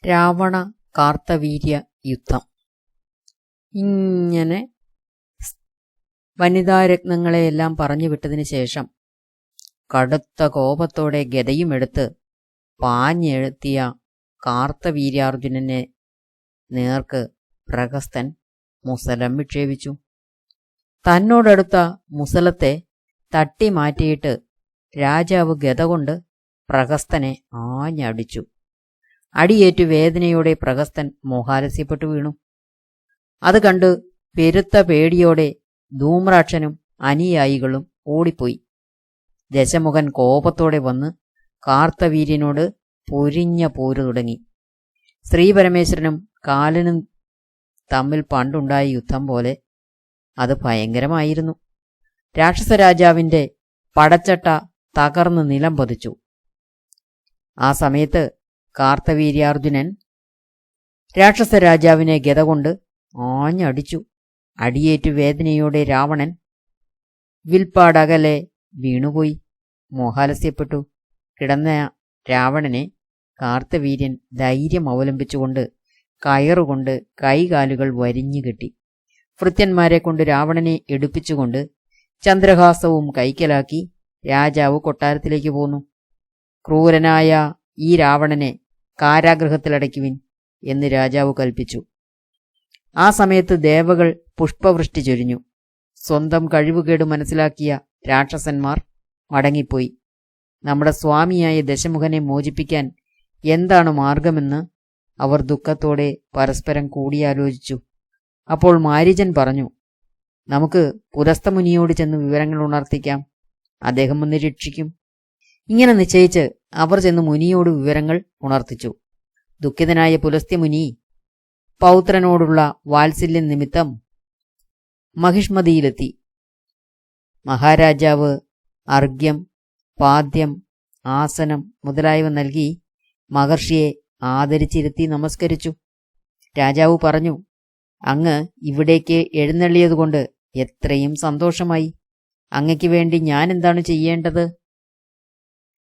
രാവണ കാർത്തവീര്യ യുദ്ധം. ഇങ്ങനെ വനിതാരത്നങ്ങളെയെല്ലാം പറഞ്ഞു വിട്ടതിന് ശേഷം കടുത്ത കോപത്തോടെ ഗദയുമെടുത്ത് പാഞ്ഞെഴുത്തിയ കാർത്തവീര്യാർജുനനെ നേർക്ക് പ്രഹസ്തൻ മുസലം വിക്ഷേപിച്ചു. തന്നോടടുത്ത മുസലത്തെ തട്ടി മാറ്റിയിട്ട് രാജാവ് ഗദ കൊണ്ട് പ്രഹസ്തനെ ആഞ്ഞടിച്ചു. അടിയേറ്റു വേദനയോടെ പ്രഹസ്തൻ മോഹാലസ്യപ്പെട്ടു വീണു. അത് കണ്ട് പെരുത്ത പേടിയോടെ ധൂമ്രാക്ഷനും അനുയായികളും ഓടിപ്പോയി. ദശമുഖൻ കോപത്തോടെ വന്ന് കാർത്തവീര്യനോട് പൊരിഞ്ഞ പോരു തുടങ്ങി. ശ്രീപരമേശ്വരനും കാലനും തമ്മിൽ പണ്ടുണ്ടായ യുദ്ധം പോലെ അത് ഭയങ്കരമായിരുന്നു. രാക്ഷസരാജാവിന്റെ പടച്ചട്ട തകർന്ന് നിലം പതിച്ചു. ആ സമയത്ത് കാർത്തവീര്യാർജുനൻ രാക്ഷസരാജാവിനെ ഗദ കൊണ്ട് ആഞ്ഞടിച്ചു. അടിയേറ്റു വേദനയോടെ രാവണൻ വിൽപ്പാടകലെ വീണുപോയി. മോഹാലസ്യപ്പെട്ടു കിടന്ന രാവണനെ കാർത്തവീര്യൻ ധൈര്യം അവലംബിച്ചുകൊണ്ട് കയറുകൊണ്ട് കൈകാലുകൾ വരിഞ്ഞുകെട്ടി. ഭൃത്യന്മാരെ കൊണ്ട് രാവണനെ എടുപ്പിച്ചുകൊണ്ട് ചന്ദ്രഹാസവും കൈക്കലാക്കി രാജാവ് കൊട്ടാരത്തിലേക്ക് പോന്നു. ക്രൂരനായ ഈ രാവണനെ കാരാഗൃഹത്തിലടയ്ക്കുവിൻ എന്ന് രാജാവ് കൽപ്പിച്ചു. ആ സമയത്ത് ദേവകൾ പുഷ്പവൃഷ്ടി ചൊരിഞ്ഞു. സ്വന്തം കഴിവുകേട് മനസ്സിലാക്കിയ രാക്ഷസന്മാർ മടങ്ങിപ്പോയി. നമ്മുടെ സ്വാമിയായ ദശമുഖനെ മോചിപ്പിക്കാൻ എന്താണ് മാർഗമെന്ന് അവർ ദുഃഖത്തോടെ പരസ്പരം കൂടിയാലോചിച്ചു. അപ്പോൾ മാരീചൻ പറഞ്ഞു, നമുക്ക് പുലസ്തമുനിയോട് ചെന്ന് വിവരങ്ങൾ ഉണർത്തിക്കാം, അദ്ദേഹം വന്ന് രക്ഷിക്കും. ഇങ്ങനെ നിശ്ചയിച്ച് അവർ ചെന്ന് മുനിയോട് വിവരങ്ങൾ ഉണർത്തിച്ചു. ദുഃഖിതനായ പുലസ്ത്യമുനി പൗത്രനോടുള്ള വാത്സല്യം നിമിത്തം മഹിഷ്മതിയിലെത്തി. മഹാരാജാവ് അർഘ്യം, പാദ്യം, ആസനം മുതലായവ നൽകി മഹർഷിയെ ആദരിച്ചിരുത്തി നമസ്കരിച്ചു. രാജാവ് പറഞ്ഞു, അങ്ങ് ഇവിടേക്ക് എഴുന്നള്ളിയതുകൊണ്ട് എത്രയും സന്തോഷമായി. അങ്ങയ്ക്ക് വേണ്ടി ഞാൻ എന്താണ് ചെയ്യേണ്ടത്